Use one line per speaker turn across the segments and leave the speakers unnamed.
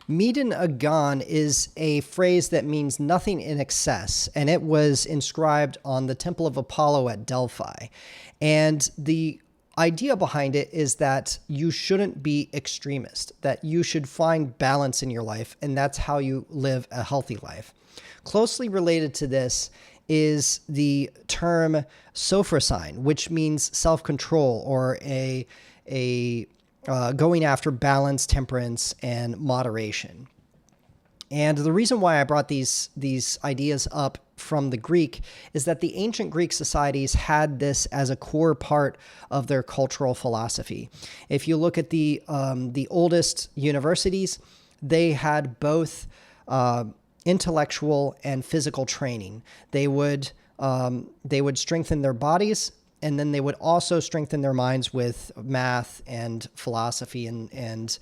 Medin agan is a phrase that means nothing in excess, and it was inscribed on the Temple of Apollo at Delphi. And the idea behind it is that you shouldn't be extremist, that you should find balance in your life, and that's how you live a healthy life. Closely related to this is the term sophrosine, which means self-control, or a going after balance, temperance, and moderation. And the reason why I brought these ideas up from the Greek is that the ancient Greek societies had this as a core part of their cultural philosophy. If you look at the oldest universities, they had both intellectual and physical training. They would strengthen their bodies, and then they would also strengthen their minds with math and philosophy and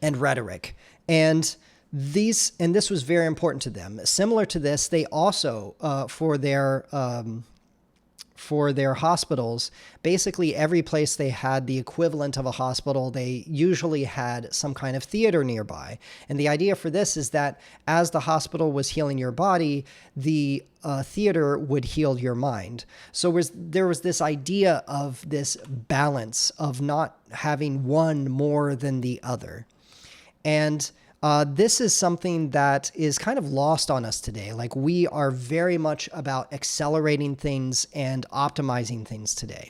rhetoric. And this was very important to them. Similar to this, they also for their hospitals, basically every place they had the equivalent of a hospital, they usually had some kind of theater nearby. And the idea for this is that as the hospital was healing your body, the theater would heal your mind. So there was this idea of this balance of not having one more than the other. And this is something that is kind of lost on us today. Like, we are very much about accelerating things and optimizing things today.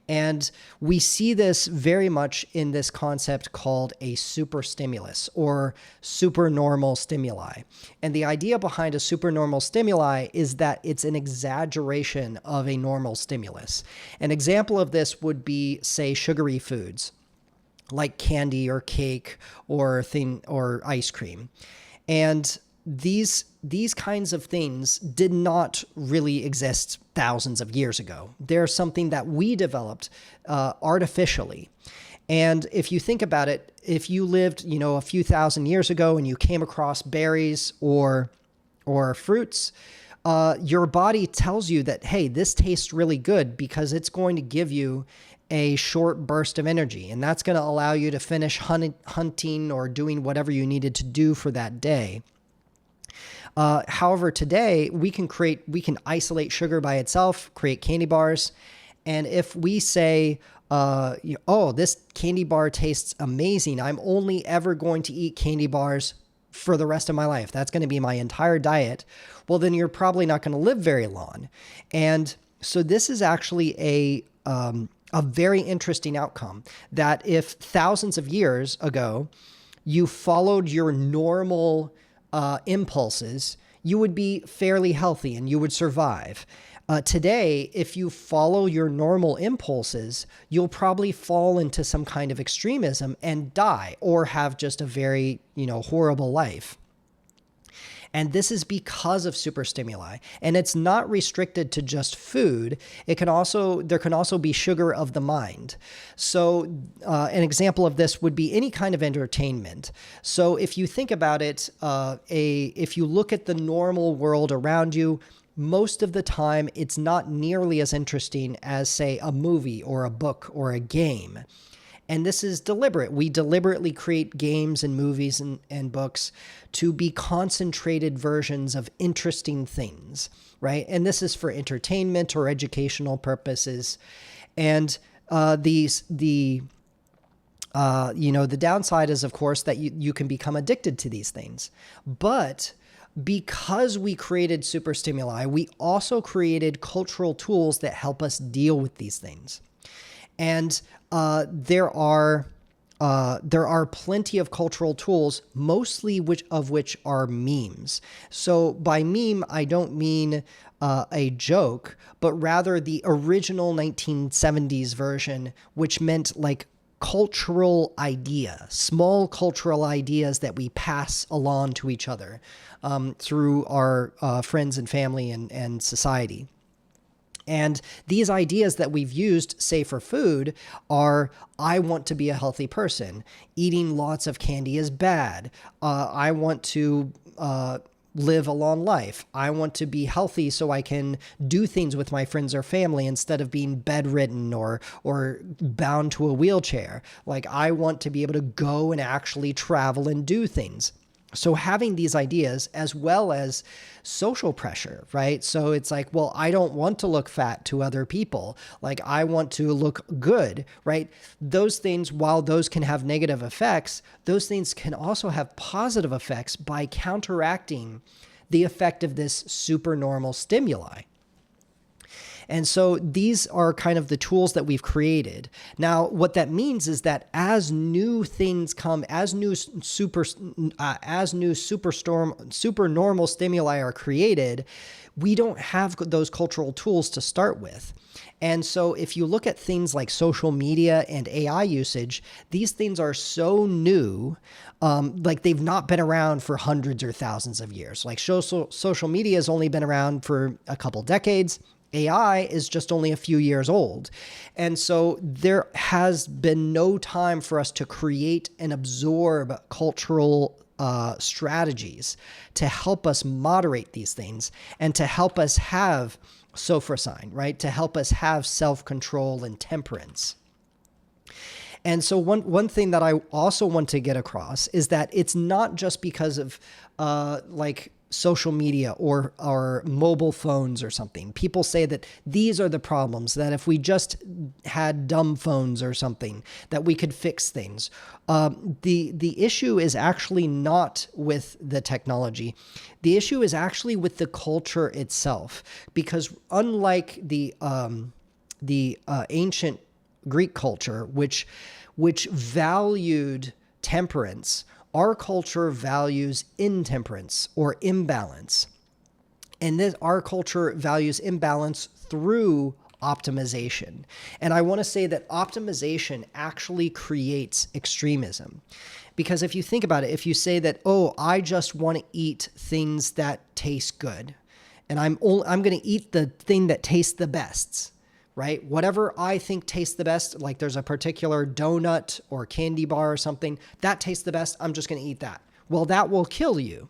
And we see this very much in this concept called a superstimulus or supernormal stimuli. And the idea behind a supernormal stimuli is that it's an exaggeration of a normal stimulus. An example of this would be, say, sugary foods, like candy or cake or ice cream. And these kinds of things did not really exist thousands of years ago. They're something that we developed artificially. And if you think about it, if you lived, a few thousand years ago and you came across berries or fruits, your body tells you that, hey, this tastes really good, because it's going to give you a short burst of energy, and that's going to allow you to finish hunting or doing whatever you needed to do for that day. However, today we can isolate sugar by itself, create candy bars, and if we say, oh, this candy bar tastes amazing, I'm only ever going to eat candy bars for the rest of my life, that's going to be my entire diet, well, then you're probably not going to live very long. And so this is actually a very interesting outcome, that if thousands of years ago you followed your normal impulses, you would be fairly healthy and you would survive. Today, if you follow your normal impulses, you'll probably fall into some kind of extremism and die, or have just a very, horrible life. And this is because of superstimuli. And it's not restricted to just food. There can also be sugar of the mind. So an example of this would be any kind of entertainment. So if you think about it, if you look at the normal world around you, most of the time it's not nearly as interesting as, say, a movie or a book or a game. And this is deliberate. We deliberately create games and movies and books to be concentrated versions of interesting things, right? And this is for entertainment or educational purposes. And the downside is, of course, that you can become addicted to these things. But because we created superstimuli, we also created cultural tools that help us deal with these things. And there are plenty of cultural tools, mostly of which are memes. So by meme, I don't mean a joke, but rather the original 1970s version, which meant like cultural idea, small cultural ideas that we pass along to each other through our friends and family and society. And these ideas that we've used, say for food, are, I want to be a healthy person. Eating lots of candy is bad. I want to live a long life. I want to be healthy so I can do things with my friends or family instead of being bedridden or bound to a wheelchair. Like, I want to be able to go and actually travel and do things. So having these ideas, as well as social pressure, right? So it's like, well, I don't want to look fat to other people. Like, I want to look good, right? Those things, while those can have negative effects, those things can also have positive effects by counteracting the effect of this supernormal stimuli. And so these are kind of the tools that we've created. Now, what that means is that as new things come, as new supernormal stimuli are created, we don't have those cultural tools to start with. And so if you look at things like social media and AI usage, these things are so new, like they've not been around for hundreds or thousands of years. Like social media has only been around for a couple decades. AI is just only a few years old. And so there has been no time for us to create and absorb cultural strategies to help us moderate these things and to help us have sophrosine, right? To help us have self-control and temperance. And so one thing that I also want to get across is that it's not just because of like social media or mobile phones or something. People say that these are the problems, that if we just had dumb phones or something, that we could fix things. The issue is actually not with the technology. The issue is actually with the culture itself, because unlike the ancient Greek culture, which valued temperance, our culture values intemperance or imbalance. And our culture values imbalance through optimization. And I want to say that optimization actually creates extremism. Because if you think about it, if you say that, oh, I just want to eat things that taste good, and I'm going to eat the thing that tastes the best, right? Whatever I think tastes the best, like there's a particular donut or candy bar or something that tastes the best, I'm just going to eat that. Well, that will kill you.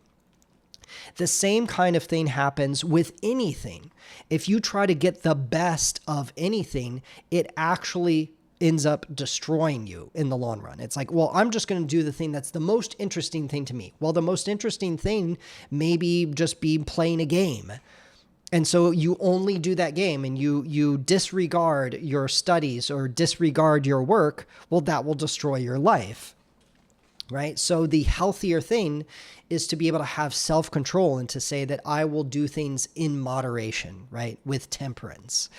The same kind of thing happens with anything. If you try to get the best of anything, it actually ends up destroying you in the long run. It's like, well, I'm just going to do the thing that's the most interesting thing to me. Well, the most interesting thing maybe just be playing a game. And so you only do that game and you disregard your studies or disregard your work. Well, that will destroy your life, right? So the healthier thing is to be able to have self-control and to say that I will do things in moderation, right? With temperance.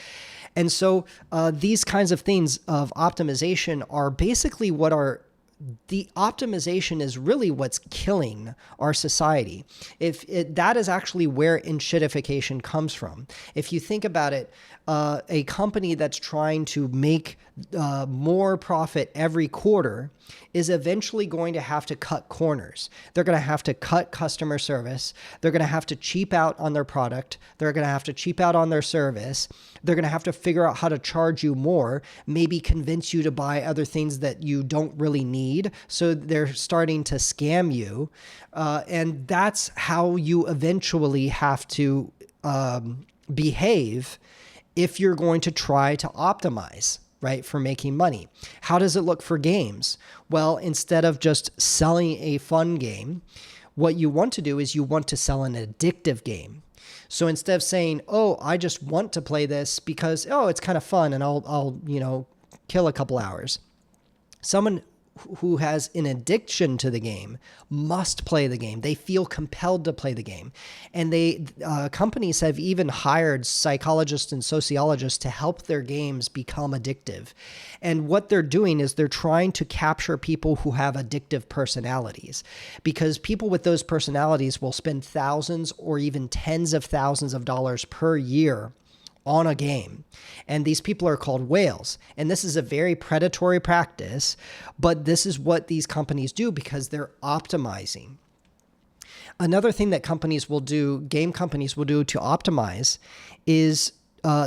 And so these kinds of things of optimization are basically the optimization is really what's killing our society. That is actually where enshittification comes from. If you think about it, a company that's trying to make more profit every quarter is eventually going to have to cut corners. They're going to have to cut customer service. They're going to have to cheap out on their product. They're going to have to cheap out on their service. They're going to have to figure out how to charge you more, maybe convince you to buy other things that you don't really need. So they're starting to scam you. And that's how you eventually have to behave if you're going to try to optimize, right, for making money. How does it look for games? Well, instead of just selling a fun game, what you want to do is you want to sell an addictive game. So instead of saying, oh, I just want to play this because, oh, it's kind of fun and I'll kill a couple hours. Someone who has an addiction to the game must play the game. They feel compelled to play the game. And companies have even hired psychologists and sociologists to help their games become addictive. And what they're doing is they're trying to capture people who have addictive personalities, because people with those personalities will spend thousands or even tens of thousands of dollars per year on a game. And these people are called whales. And this is a very predatory practice, but this is what these companies do because they're optimizing. Another thing that game companies will do to optimize is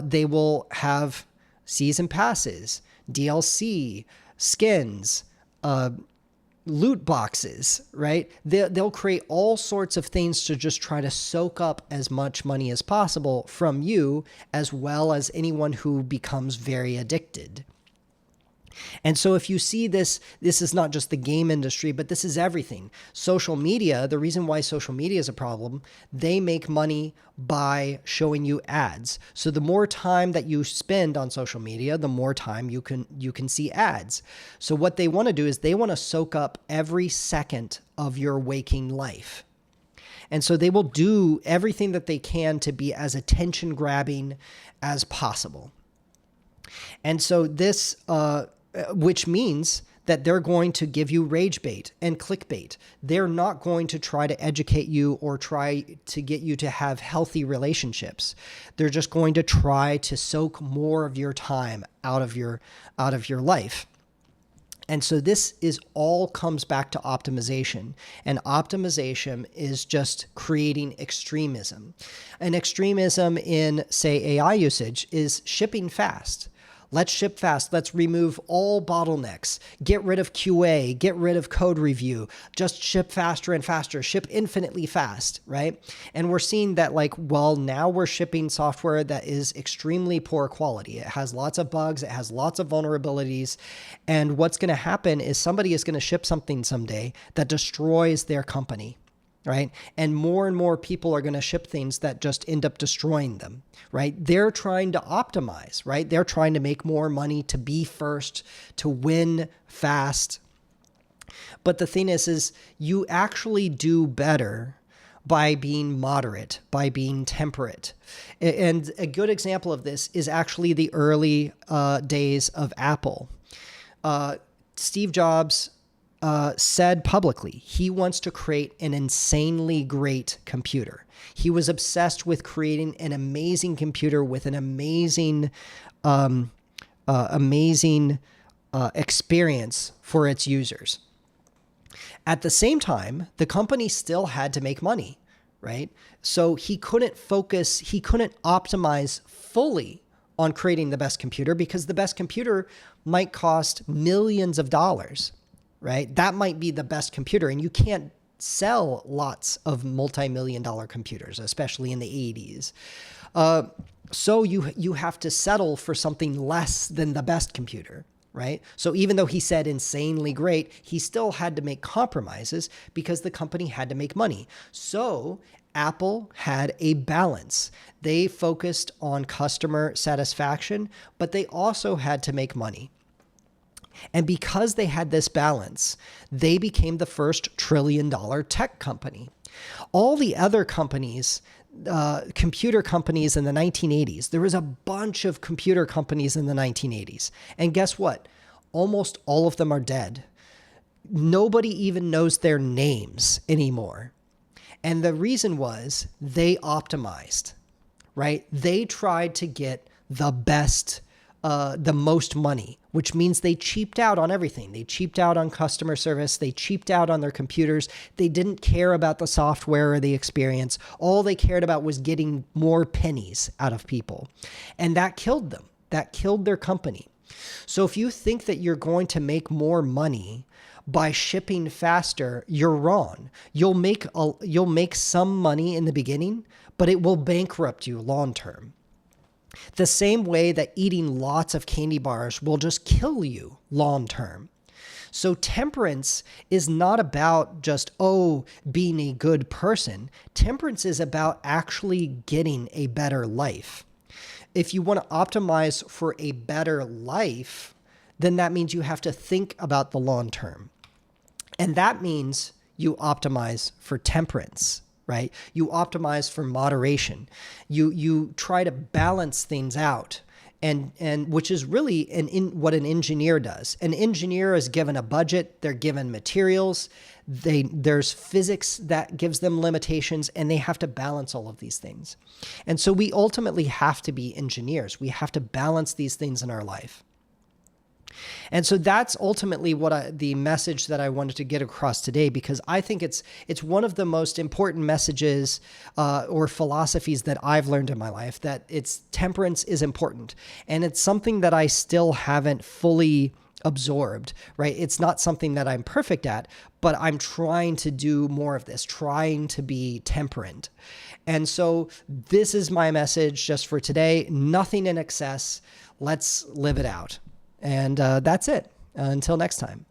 they will have season passes, DLC, skins, loot boxes, right? They'll create all sorts of things to just try to soak up as much money as possible from you, as well as anyone who becomes very addicted. And so if you see this is not just the game industry, but this is everything. Social media, the reason why social media is a problem, they make money by showing you ads. So the more time that you spend on social media, the more time you can see ads. So what they want to do is they want to soak up every second of your waking life. And so they will do everything that they can to be as attention grabbing as possible. And so this, which means that they're going to give you rage bait and clickbait. They're not going to try to educate you or try to get you to have healthy relationships. They're just going to try to soak more of your time out of your life. And so this is all comes back to optimization, and optimization is just creating extremism. And extremism in, say, AI usage is shipping fast. Let's ship fast. Let's remove all bottlenecks. Get rid of QA. Get rid of code review. Just ship faster and faster. Ship infinitely fast, right? And we're seeing that now we're shipping software that is extremely poor quality. It has lots of bugs. It has lots of vulnerabilities. And what's going to happen is somebody is going to ship something someday that destroys their company. Right? And more people are going to ship things that just end up destroying them, right? They're trying to optimize, right? They're trying to make more money, to be first, to win fast. But the thing is you actually do better by being moderate, by being temperate. And a good example of this is actually the early days of Apple. Steve Jobs said publicly he wants to create an insanely great computer. He was obsessed with creating an amazing computer with an amazing experience for its users. At the same time, the company still had to make money, right? So he couldn't optimize fully on creating the best computer, because the best computer might cost millions of dollars. Right? That might be the best computer, and you can't sell lots of multi-million-dollar computers, especially in the 80s. So you have to settle for something less than the best computer, right? So even though he said insanely great, he still had to make compromises because the company had to make money. So Apple had a balance. They focused on customer satisfaction, but they also had to make money. And because they had this balance, they became the first trillion-dollar tech company. All the other companies, computer companies in the 1980s, there was a bunch of computer companies in the 1980s. And guess what? Almost all of them are dead. Nobody even knows their names anymore. And the reason was they optimized, right? They tried to get the best, the most money, which means they cheaped out on everything. They cheaped out on customer service. They cheaped out on their computers. They didn't care about the software or the experience. All they cared about was getting more pennies out of people. And that killed them. That killed their company. So if you think that you're going to make more money by shipping faster, you're wrong. You'll make some money in the beginning, but it will bankrupt you long term. The same way that eating lots of candy bars will just kill you long term. So temperance is not about just, being a good person. Temperance is about actually getting a better life. If you want to optimize for a better life, then that means you have to think about the long term. And that means you optimize for temperance. Right? You optimize for moderation. You try to balance things out, and which is really what an engineer does. An engineer is given a budget, they're given materials, there's physics that gives them limitations, and they have to balance all of these things. And so we ultimately have to be engineers. We have to balance these things in our life. And so that's ultimately the message that I wanted to get across today, because I think it's one of the most important messages or philosophies that I've learned in my life, that temperance is important. And it's something that I still haven't fully absorbed, right? It's not something that I'm perfect at, but I'm trying to do more of this, trying to be temperate. And so this is my message just for today. Nothing in excess. Let's live it out. And that's it. Until next time.